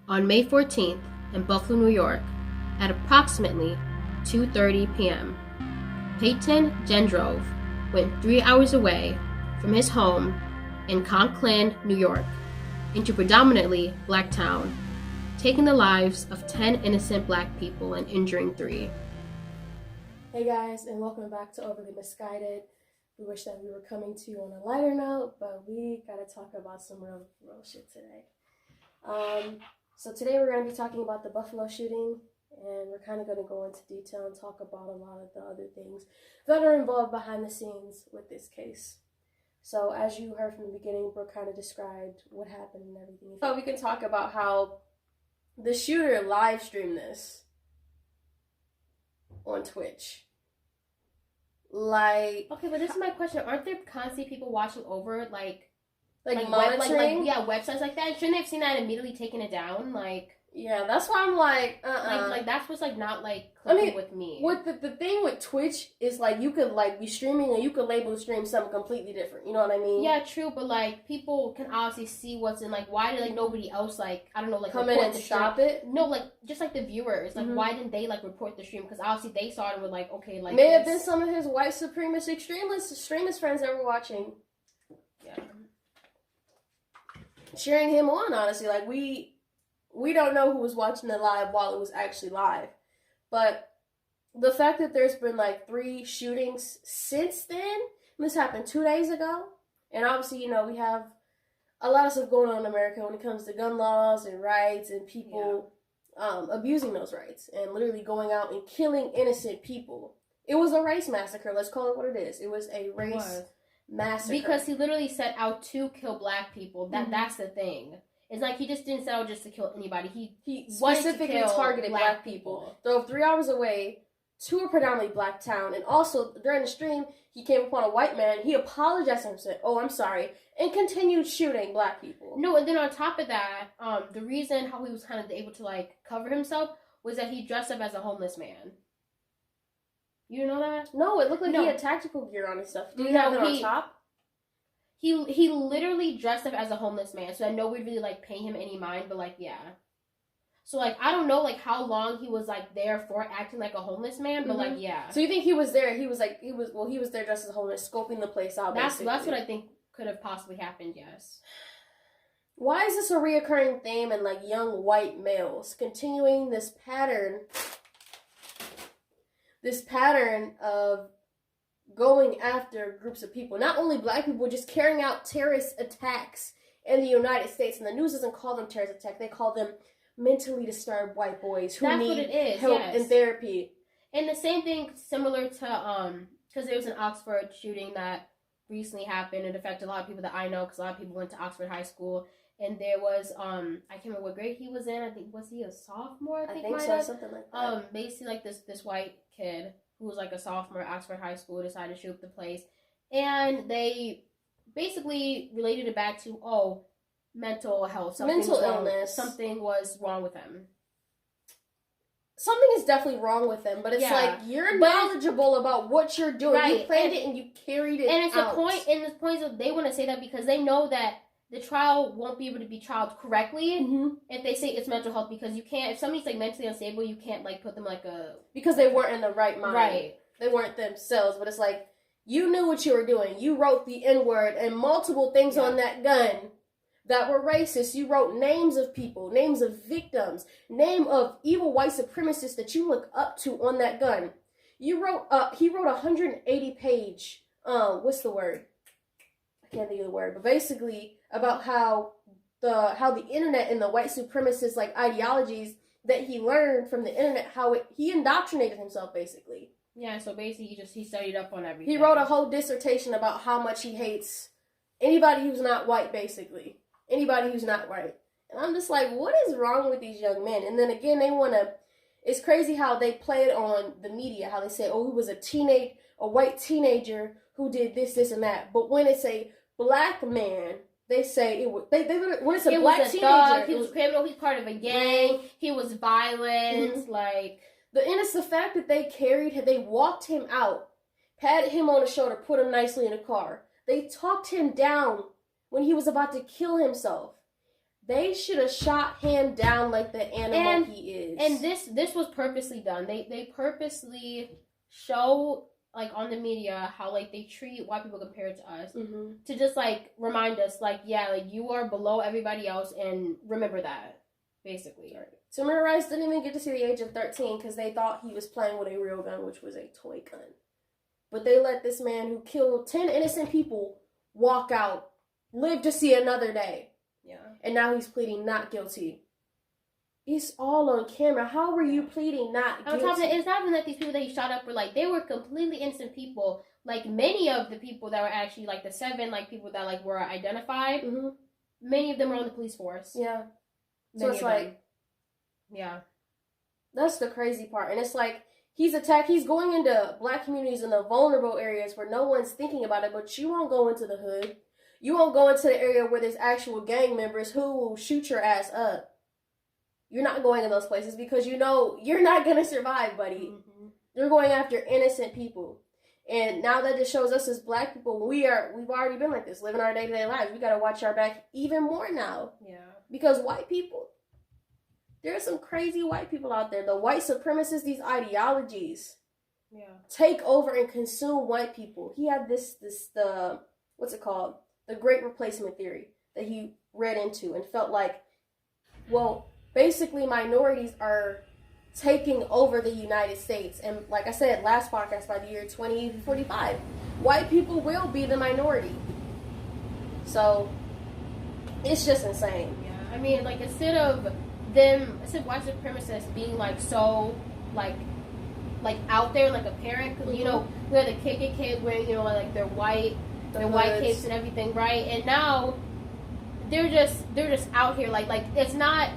on May 14th in Buffalo, New York, at approximately 2:30 p.m. Peyton Gendrove went 3 hours away from his home in Conklin, New York, into predominantly black town, taking the lives of 10 innocent black people and injuring 3. Hey guys, and welcome back to Overly Misguided. We wish that we were coming to you on a lighter note, but we gotta talk about some real shit today. So today we're gonna be talking about the Buffalo shooting, and we're kind of gonna go into detail and talk about a lot of the other things that are involved behind the scenes with this case. So as you heard from the beginning, Brooke kind of described what happened and everything. So we can talk about how the shooter live streamed this on Twitch. Okay, but this is my question. Aren't there constantly people watching over it, like monitoring? Websites like that? Shouldn't they have seen that and immediately taken it down? Yeah, that's why I'm like, that's what's not clicking with me. What the thing with Twitch is you could be streaming and you could label the stream something completely different. You know what I mean? Yeah, true. But people can obviously see what's in. Why did nobody else come in and stop it? No, just the viewers. Why didn't they report the stream? Because obviously they saw it and were okay. May have been some of his white supremacist extremist friends that were watching. Yeah. Cheering him on, honestly. We don't know who was watching it live while it was actually live. But the fact that there's been 3 shootings since then, this happened 2 days ago. And obviously, we have a lot of stuff going on in America when it comes to gun laws and rights and people abusing those rights and literally going out and killing innocent people. It was a race massacre. Let's call it what it is. It was a race massacre. Because he literally set out to kill black people. That's the thing. It's he just didn't set out just to kill anybody. He specifically targeted black people. Drove 3 hours away to a predominantly black town. And also, during the stream, he came upon a white man. He apologized and said, "Oh, I'm sorry," and continued shooting black people. No, and then on top of that, the reason how he was kind of able to, cover himself was that he dressed up as a homeless man. You know that? No, it looked like he had tactical gear on and stuff. Did he have it on top? He literally dressed up as a homeless man, so that nobody really paying him any mind. But yeah, so I don't know how long he was there for acting like a homeless man, but yeah. So you think he was there? He was there dressed as a homeless, scoping the place out. That's what I think could have possibly happened. Yes. Why is this a reoccurring theme in young white males continuing this pattern? This pattern of going after groups of people, not only black people, just carrying out terrorist attacks in the United States. And the news doesn't call them terrorist attacks; they call them mentally disturbed white boys who need help and therapy. And the same thing, similar to because there was an Oxford shooting that recently happened. It affected a lot of people that I know because a lot of people went to Oxford High School. And there was I can't remember what grade he was in. I think was he a sophomore? I think so, something like that. Basically this white kid who was a sophomore at Oxford High School decided to shoot up the place, and they basically related it back to mental health, mental illness, something was wrong with him. Something is definitely wrong with him, but it's you're knowledgeable about what you're doing. Right. You planned it and you carried it out. And it's the point that they want to say that because they know that the trial won't be able to be trialed correctly if they say it's mental health, because you can't, if somebody's mentally unstable, you can't put them because they weren't in the right mind. Right. They weren't themselves, but it's you knew what you were doing. You wrote the N-word and multiple things on that gun that were racist. You wrote names of people, names of victims, name of evil white supremacists that you look up to on that gun. You wrote he wrote 180-page what's the word? I can't think of the word, but basically about how the internet and the white supremacist ideologies that he learned from the internet, he indoctrinated himself basically. Yeah, so basically he studied up on everything. He wrote a whole dissertation about how much he hates anybody who's not white, basically. Anybody who's not white. And I'm just what is wrong with these young men? And then again, it's crazy how they play it on the media, how they say, he was a white teenager who did this, and that. But when it's a black man, they say it was. When it's a black teenager, he was criminal. He's part of a gang. He was violent. The fact that they walked him out, patted him on the shoulder, put him nicely in a car. They talked him down when he was about to kill himself. They should have shot him down like the animal he is. And this was purposely done. They purposely show, like, on the media how, like, they treat white people compared to us, to just, like, remind us, like, yeah, like, you are below everybody else, and remember that, basically. Right. Tamir Rice didn't even get to see the age of 13 because they thought he was playing with a real gun, which was a toy gun. But they let this man who killed 10 innocent people walk out, live to see another day. Yeah. And now he's pleading not guilty. It's all on camera. How were you pleading not guilty? On top of it, it's not even that these people that he shot up were, like, they were completely innocent people. Like, many of the people that were actually, like, the 7, like, people that, like, were identified, many of them were on the police force. Yeah. So it's like, yeah. That's the crazy part. And it's like, he's going into black communities in the vulnerable areas where no one's thinking about it, but you won't go into the hood. You won't go into the area where there's actual gang members who will shoot your ass up. You're not going in those places because you know you're not going to survive, buddy. You're going after innocent people. And now that it shows us as black people, we've already been like this, living our day-to-day lives. We got to watch our back even more now. Yeah. Because white people, there are some crazy white people out there. The white supremacists, these ideologies, take over and consume white people. He had what's it called? The Great Replacement Theory that he read into and felt like, well, basically minorities are taking over the United States. And like I said, last podcast, by the year 2045, white people will be the minority. So it's just insane. Yeah. I mean, like, instead of white supremacists being, like, so, like out there, like, apparent, because, you know, we had the KKK wearing, you know, like, their white capes and everything, right? And now they're just out here, like it's not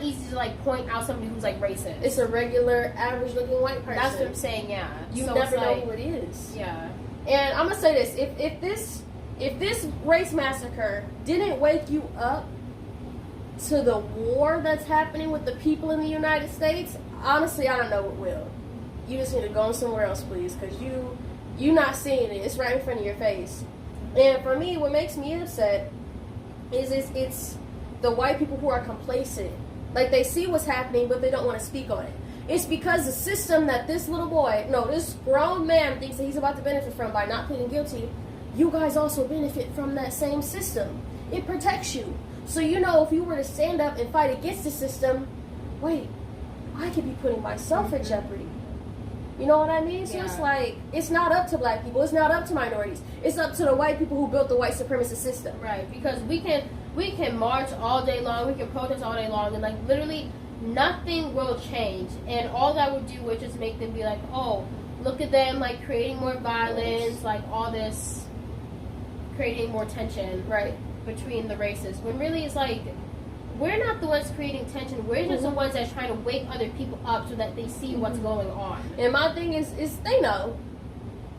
easy to, like, point out somebody who's, like, racist. It's a regular, average-looking white person. That's what I'm saying. Yeah, you never know who it is. Yeah, and I'm gonna say this: if this race massacre didn't wake you up to the war that's happening with the people in the United States, honestly, I don't know what will. You just need to go somewhere else, please, because you're not seeing it. It's right in front of your face. And for me, what makes me upset is it's the white people who are complacent. Like, they see what's happening, but they don't want to speak on it. It's because the system that this grown man thinks that he's about to benefit from by not pleading guilty, you guys also benefit from that same system. It protects you. So, you know, if you were to stand up and fight against the system, wait, I could be putting myself at jeopardy. You know what I mean? So it's like, it's not up to black people. It's not up to minorities. It's up to the white people who built the white supremacist system. Right, because we can march all day long, we can protest all day long, and, like, literally nothing will change. And all that would do would just make them be like, oh, look at them, like, creating more violence, like, all this, creating more tension, right, between the races. When really it's like, we're not the ones creating tension. We're just the ones that's trying to wake other people up so that they see what's going on. And my thing is they know.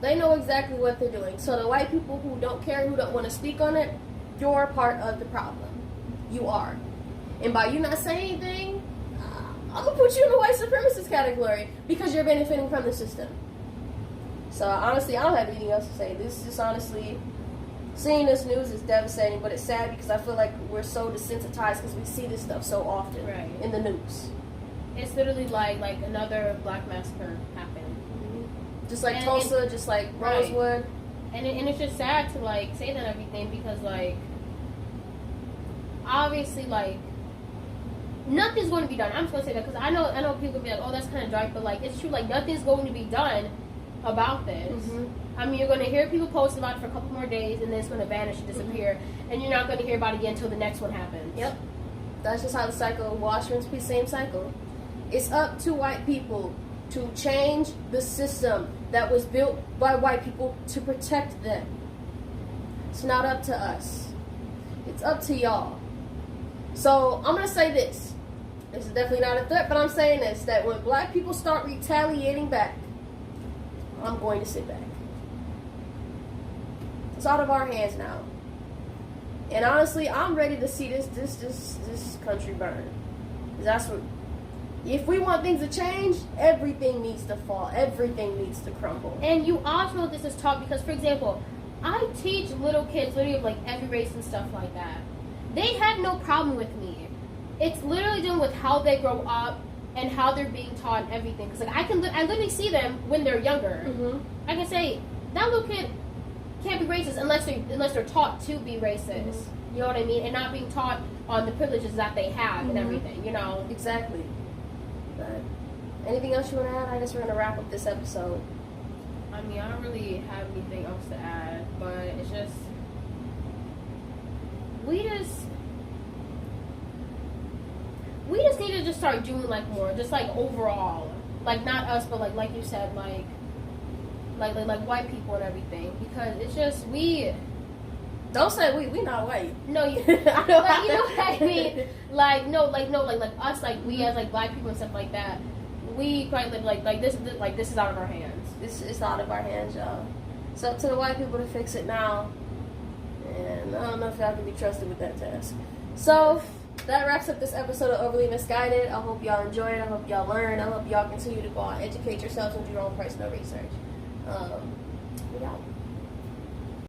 They know exactly what they're doing. So the white people who don't care, who don't want to speak on it, you're part of the problem. You are. And by you not saying anything, I'm going to put you in the white supremacist category because you're benefiting from the system. So honestly, I don't have anything else to say. This is just honestly... Seeing this news is devastating, but it's sad because I feel like we're so desensitized because we see this stuff so often in the news. It's literally like another black massacre happened. Just like Tulsa, just like Rosewood. And it's just sad to, like, say that and everything because, like, obviously, like, nothing's going to be done. I'm just going to say that because I know people will be like, oh, that's kind of dark, but, like, it's true. Like, nothing's going to be done about this. I mean, you're going to hear people post about it for a couple more days, and then it's going to vanish and disappear, and you're not going to hear about it again until the next one happens. Yep. That's just how the cycle, wash, rinse, repeat, same cycle. It's up to white people to change the system that was built by white people to protect them. It's not up to us. It's up to y'all. So, I'm going to say this. This is definitely not a threat, but I'm saying this, that when black people start retaliating back, I'm going to sit back. It's out of our hands now. And honestly, I'm ready to see this country burn. That's what... If we want things to change, everything needs to fall. Everything needs to crumble. And you also know this is taught because, for example, I teach little kids literally of, like, every race and stuff like that. they have no problem with me. It's literally dealing with how they grow up and how they're being taught everything. Because like I literally see them when they're younger. Mm-hmm. I can say that little kid can't be racist unless they're taught to be racist. Mm-hmm. You know what I mean? And not being taught on the privileges that they have and everything. You know, exactly. But anything else you want to add? I guess we're gonna wrap up this episode. I mean, I don't really have anything else to add, but it's just we just need to just start doing like more, just like overall, like not us, but like you said, like white people and everything, because it's just we. Don't say we not white. No, you, like, you know what I mean. Like us, like we as like black people and stuff like that. We quite live like this is out of our hands. This is out of our hands, y'all. It's up to the white people to fix it now. And I don't know if y'all can be trusted with that task. So that wraps up this episode of Overly Misguided. I hope y'all enjoy it. I hope y'all learn. I hope y'all continue to go out and educate yourselves and do your own personal research. We out.